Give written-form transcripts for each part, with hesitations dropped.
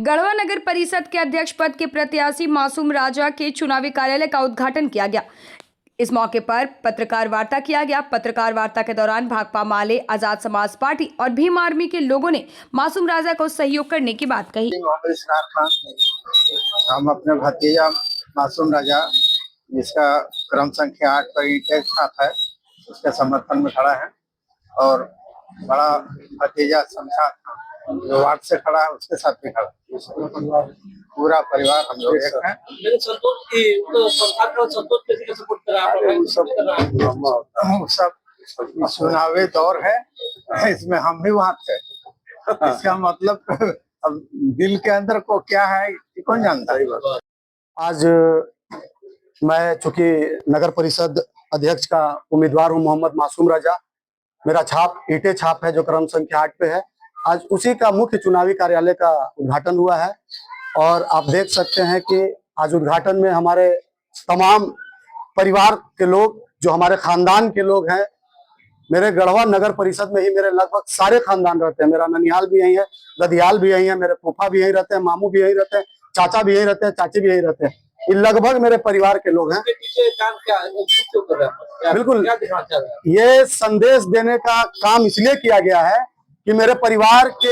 गढ़वा नगर परिषद के अध्यक्ष पद के प्रत्याशी मासूम राजा के चुनावी कार्यालय का उद्घाटन किया गया। इस मौके पर पत्रकार वार्ता किया गया। पत्रकार वार्ता के दौरान भाकपा माले, आजाद समाज पार्टी और भीम आर्मी के लोगों ने मासूम राजा को सहयोग करने की बात कही। हम अपने भतीजा मासूम राजा, जिसका क्रम संख्या 8 पर ईंटें छाप है, उसके समर्थन में खड़ा है और बड़ा भतीजा शमशाद जो वार्ड से खड़ा है उसके साथ भी खड़ा है। पूरा परिवार हम लोग एक हैं। सब चुनावी दौर है, इसमें हम भी वहाँ थे। इसका मतलब अब दिल के अंदर को क्या है कौन जानता है। आज मैं चूंकि नगर परिषद अध्यक्ष का उम्मीदवार हूं, मोहम्मद मासूम राजा। मेरा छाप ईंटे छाप है जो क्रम संख्या 8 पे है। आज उसी का मुख्य चुनावी कार्यालय का उद्घाटन हुआ है और आप देख सकते हैं कि आज उद्घाटन में हमारे तमाम परिवार के लोग, जो हमारे खानदान के लोग हैं, मेरे गढ़वा नगर परिषद में ही मेरे लगभग सारे खानदान रहते हैं। मेरा ननिहाल भी यही है, ददियाल भी यही है, मेरे फूफा भी यही रहते हैं, मामू भी यही रहते हैं, चाचा भी यही रहते हैं, चाची भी यही रहते हैं। ये लगभग मेरे परिवार के लोग हैं। बिल्कुल, ये संदेश देने का काम इसलिए किया गया है कि मेरे परिवार के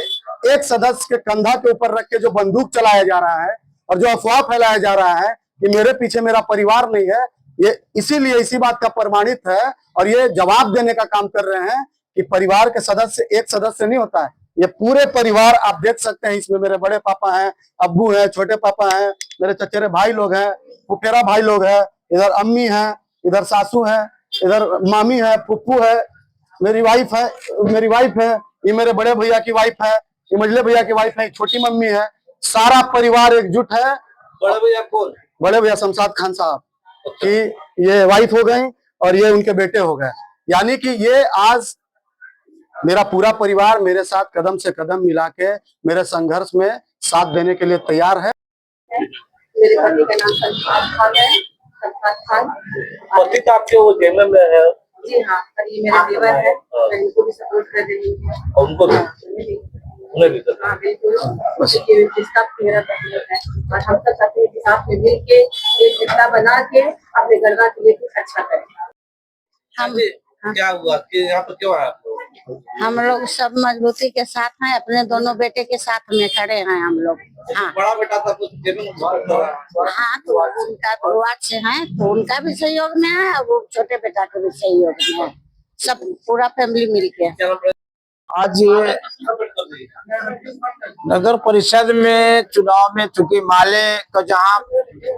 एक सदस्य के कंधा के ऊपर रख के जो बंदूक चलाया जा रहा है और जो अफवाह फैलाया जा रहा है कि मेरे पीछे मेरा परिवार नहीं है, ये इसीलिए इसी बात का प्रमाणित है और ये जवाब देने का काम कर रहे हैं कि परिवार के सदस्य एक सदस्य नहीं होता है, ये पूरे परिवार आप देख सकते हैं। इसमें मेरे बड़े पापा हैं, अब्बू हैं, छोटे पापा हैं, मेरे चचेरे भाई लोग हैं, फुफेरा भाई लोग हैं, इधर अम्मी हैं, इधर सासू हैं, इधर मामी है, फुप्पू है, मेरी वाइफ है, ये मेरे बड़े भैया की वाइफ है, ये मझले भैया की वाइफ है, छोटी मम्मी है। सारा परिवार एकजुट है। बड़े भैया कौन? बड़े भैया शमशाद खान साहब की ये वाइफ हो गई और ये उनके बेटे हो गए। यानी कि ये आज मेरा पूरा परिवार मेरे साथ कदम से कदम मिला के मेरे संघर्ष में साथ देने के लिए तैयार है। मेरे पति का नाम शमशाद खान। पति तो आपके वो जेल में है? जी हाँ, पर ये मेरे देवर है, मैं इनको भी सपोर्ट कर रही हूँ। उनको भी? उन्हें भी हाँ बिल्कुल, क्योंकि रिश्ता मेरा पति है और हम सब अपने साथ में मिल के एक रिश्ता बना के अपने गढ़वा के लिए कुछ अच्छा करें। क्या हुआ कि यहाँ पर क्यों आया? हम लोग सब मजबूती के साथ हैं, अपने दोनों बेटे के साथ में खड़े हैं हम लोग। हाँ, बड़ा बेटा था तो हाँ, तो उनका वार्ड से हैं तो उनका भी सहयोग में है और वो छोटे बेटा का भी सहयोग में है, सब पूरा फैमिली मिलके। आज ये नगर परिषद में चुनाव में चूंकि माले का जहाँ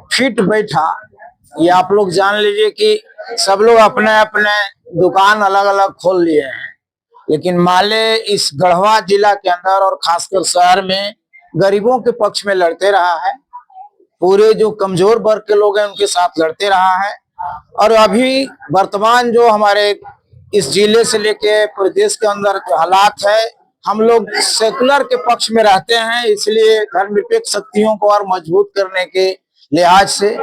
फिट बैठा, ये आप लोग जान लीजिए कि सब लोग अपने अपने दुकान अलग अलग खोल लिए हैं, लेकिन माले इस गढ़वा जिला के अंदर और खासकर शहर में गरीबों के पक्ष में लड़ते रहा है। पूरे जो कमजोर वर्ग के लोग हैं उनके साथ लड़ते रहा है और अभी वर्तमान जो हमारे इस जिले से लेके पूरे देश के अंदर जो हालात है, हम लोग सेकुलर के पक्ष में रहते हैं, इसलिए धर्मनिरपेक्ष शक्तियों को और मजबूत करने के लिहाज से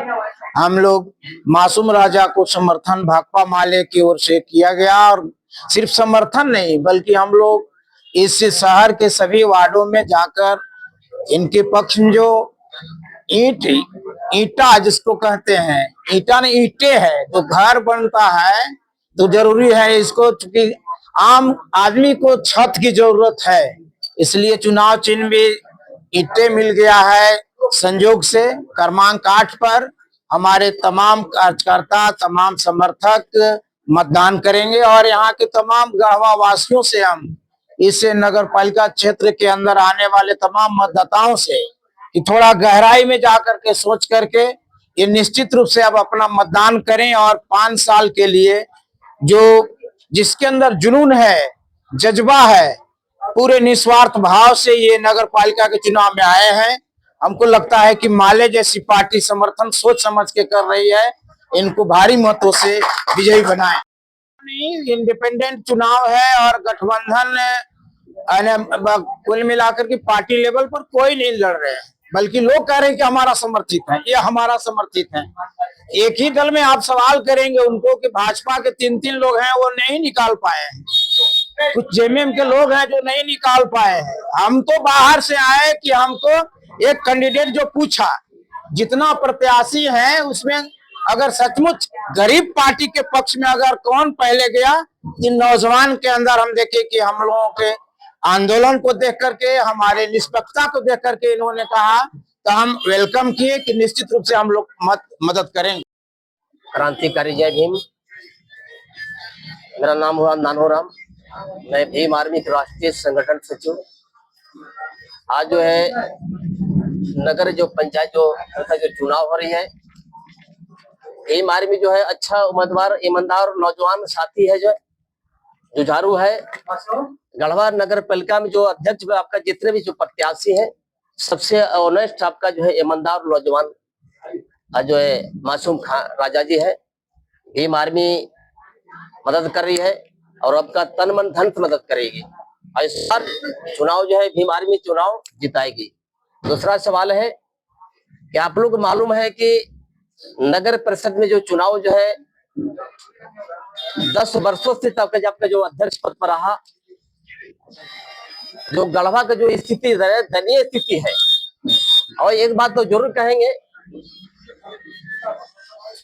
हम लोग मासूम राजा को समर्थन भाकपा माले की ओर से किया गया। और सिर्फ समर्थन नहीं बल्कि हम लोग इस शहर के सभी वार्डों में जाकर इनके पक्ष में जो ईंटा जिसको कहते हैं, ईंटा नहीं ईंटे है, जो घर बनता है तो जरूरी है इसको, चूंकि आम आदमी को छत की जरूरत है, इसलिए चुनाव चिन्ह भी ईंटे मिल गया है। संयोग से क्रमांक 8 पर हमारे तमाम कार्यकर्ता, तमाम समर्थक मतदान करेंगे और यहाँ के तमाम गढ़वा वासियों से हम इस नगर पालिका क्षेत्र के अंदर आने वाले तमाम मतदाताओं से कि थोड़ा गहराई में जाकर के सोच करके ये निश्चित रूप से अब अपना मतदान करें और 5 साल के लिए जो जिसके अंदर जुनून है, जज्बा है, पूरे निस्वार्थ भाव से ये नगर पालिका के चुनाव में आए हैं। हमको लगता है कि माले जैसी पार्टी समर्थन सोच समझ के कर रही है, इनको भारी मतों से विजयी बनाए। इंडिपेंडेंट चुनाव है और गठबंधन कुल मिलाकर के पार्टी लेवल पर कोई नहीं लड़ रहे हैं, बल्कि लोग कह रहे हैं कि हमारा समर्थित है, ये हमारा समर्थित है। एक ही दल में आप सवाल करेंगे उनको कि भाजपा के 3 लोग हैं वो नहीं निकाल पाए हैं, कुछ जेएमएम के लोग हैं जो नहीं निकाल पाए हैं। हम तो बाहर से आए कि हमको एक कैंडिडेट जो पूछा, जितना प्रत्याशी है उसमें अगर सचमुच गरीब पार्टी के पक्ष में अगर कौन पहले गया, इन नौजवान के अंदर हम देखे कि हम लोगों के आंदोलन को देख करके, हमारे निष्पक्षता को देख करके इन्होंने कहा, तो हम वेलकम किए कि निश्चित रूप से हम लोग मदद करेंगे। क्रांतिकारी जय भीम। मेरा नाम हुआ नानोराम, मैं भीम आर्मी के राष्ट्रीय संगठन सचिव। आज जो है नगर जो पंचायत जो चुनाव हो रही है, भीम आर्मी जो है अच्छा उम्मीदवार, ईमानदार नौजवान साथी है, जो जुझारू है। गढ़वा नगर पालिका में जो अध्यक्ष आपका जितने भी जो प्रत्याशी है, सबसे ऑनेस्ट आपका जो है ईमानदार नौजवान जो है मासूम खान राजा जी है। भीम आर्मी मदद कर रही है और आपका तन मन धन से मदद करेगी। और इस बार चुनाव जो है भीम आर्मी चुनाव जिताएगी। दूसरा सवाल है कि आप लोग को मालूम है कि नगर परिषद में जो चुनाव जो है 10 वर्षों से तक आपका जो अध्यक्ष पद पर रहा, जो गढ़वा का जो स्थिति दयनीय स्थिति है। और एक बात तो जरूर कहेंगे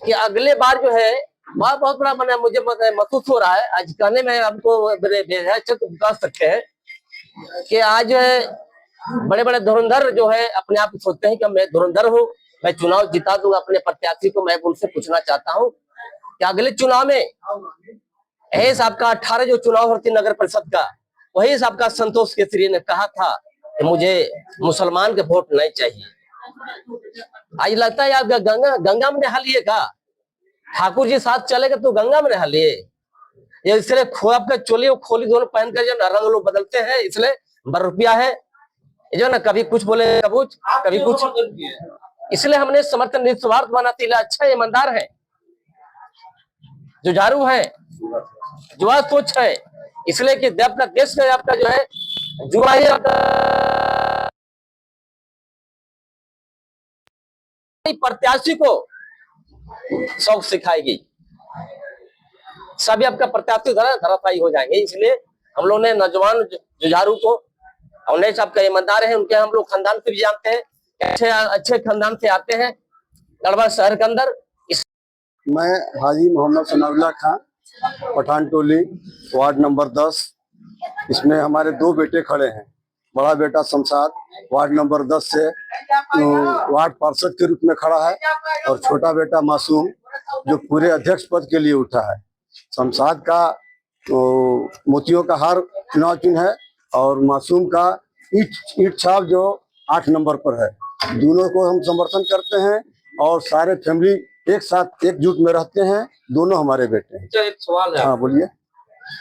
कि अगले बार जो है बहुत बड़ा मैंने मुझे महसूस हो रहा है, आज कहने में आपको बता सकते हैं कि आज बड़े बड़े धुरंधर जो है अपने आप सोचते हैं कि मैं धुरंधर हूँ, मैं चुनाव जिता दूंगा अपने प्रत्याशी को। मैं उनसे पूछना चाहता हूँ कि अगले चुनाव में आपका 18 जो चुनाव होती नगर परिषद का, वही आपका संतोष केसरी ने कहा था कि मुझे मुसलमान के वोट नहीं चाहिए। आज लगता है आप गंगा में नहा लिए का, ठाकुर जी साथ चलेगा तो गंगा में नहा लिए। ये इसलिए आपका चोली और खोली दोनों पहन कर जो रंग लोग बदलते हैं, इसलिए रुपया है जो ना, कभी कुछ बोले कभी कुछ। इसलिए हमने समर्थन निस्वार्थ बनाते, अच्छा ईमानदार है, जुझारू है, जुआ सोच है, इसलिए कि आपका देश में आपका जो है जुआ ही प्रत्याशी को शौक सिखाएगी, सभी आपका प्रत्याशी धराशायी हो जाएंगे। इसलिए हम लोग ने नौजवान जुझारू को, और आपका ईमानदार है, उनके हम लोग खानदान से भी जानते हैं, अच्छे खानदान से आते हैं गढ़वा शहर के अंदर। मैं हाजी मोहम्मद सनाउल्लाह खान, पठान टोली, वार्ड नंबर 10। इसमें हमारे 2 बेटे खड़े हैं। बड़ा बेटा शमशाद वार्ड नंबर 10 से वार्ड पार्षद के रूप में खड़ा है, और छोटा बेटा मासूम जो पूरे अध्यक्ष पद के लिए उठा है। शमशाद का मोतियों का हार चुनाव चिन्ह है, और मासूम का ईंट छाप जो 8 नंबर पर है। दोनों को हम समर्थन करते हैं और सारे फैमिली एक साथ एकजुट में रहते हैं। दोनों हमारे बेटे हैं। एक सवाल है। हाँ बोलिए।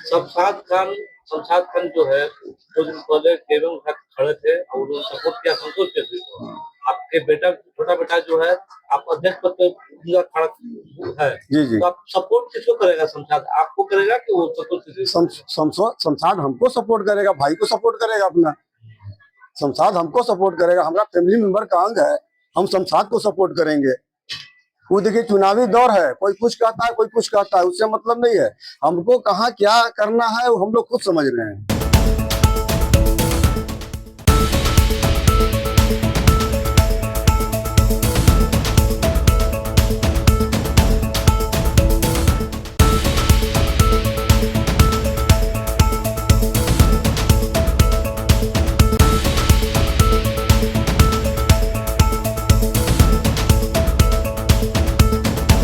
शमशाद खान जो है कुछ दिन पहले केवल खड़े थे और उन्होंने सपोर्ट किया संतोष केसरी को। आपके बेटा, छोटा बेटा जो है आप अध्यक्ष पद पे खड़ा है, जी। तो आप सपोर्ट किसको करेगा? शमशाद आपको करेगा कि वो संतोष केसरी? शमशाद हमको सपोर्ट करेगा, भाई को सपोर्ट करेगा अपना। शमशाद हमको सपोर्ट करेगा, हमारा फैमिली मेंबर का अंग है, हम शमशाद को सपोर्ट करेंगे। वो देखिए चुनावी दौर है, कोई कुछ कहता है कोई कुछ कहता है, उससे मतलब नहीं है। हमको कहाँ क्या करना है वो हम लोग खुद समझ रहे हैं।